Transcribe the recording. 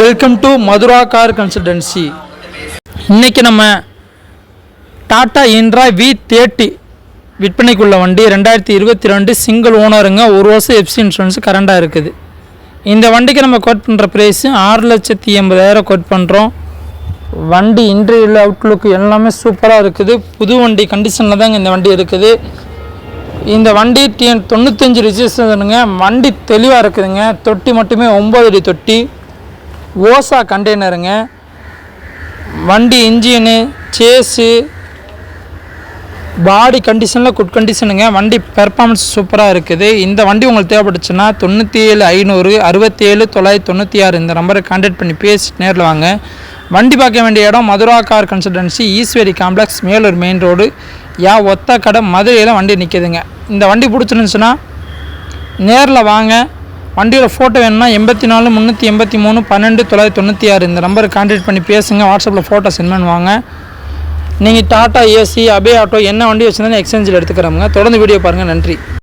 Welcome to Madhura car consultancy. இன்றைக்கி நம்ம Tata intra V30 விற்பனைக்குள்ள வண்டி 2022 சிங்கிள் ஓனருங்க. 1 வருஷம் எஃப்சி இன்சூரன்ஸ் கரண்டாக இருக்குது. இந்த வண்டிக்கு நம்ம கோட் பண்ணுற ப்ரைஸு 6,80,000 கோட் பண்ணுறோம். வண்டி இன்டீரியர் அவுட்லுக் எல்லாமே சூப்பராக இருக்குது. புது வண்டி கண்டிஷனில் தாங்க இந்த வண்டி இருக்குது. இந்த வண்டி TN95 ரிஜிஸ்ட்ரேஷனுங்க. வண்டி தெளிவாக இருக்குதுங்க. தொட்டி மட்டுமே 9 அடி தொட்டி, ஓசா கண்டெய்னருங்க. வண்டி இன்ஜினு, சேஸு, பாடி கண்டிஷனில் குட் கண்டிஷனுங்க. வண்டி பெர்ஃபார்மன்ஸ் சூப்பராக இருக்குது. இந்த வண்டி உங்களுக்கு தேவைப்பட்டுச்சுன்னா 97,500 67,996 இந்த நம்பரை கான்டாக்ட் பண்ணி பேசி நேரில் வாங்க. வண்டி பார்க்க வேண்டிய இடம் Madhura car consultancy, Eswari complex, Melur main road, Othakadai, மதுரையில் வண்டி நிற்கிதுங்க. இந்த வண்டி பிடிச்சிருந்துச்சுன்னா நேரில் வாங்க. வண்டியோட ஃபோட்டோ வேணும்னா 84 383 12 996 இந்த நம்பருக்கு கான்டாக்ட் பண்ணி பேசுங்க. வாட்ஸ்அப்பில் ஃபோட்டோ சென்ட் பண்ணுவாங்க. நீங்கள் டாடா ஏசி, அபே ஆட்டோ என்ன வண்டி வச்சுருந்தாலும் எக்ஸ்சேஞ்சில் எடுத்துக்கிறோமுங்க. தொடர்ந்து வீடியோ பாருங்கள். நன்றி.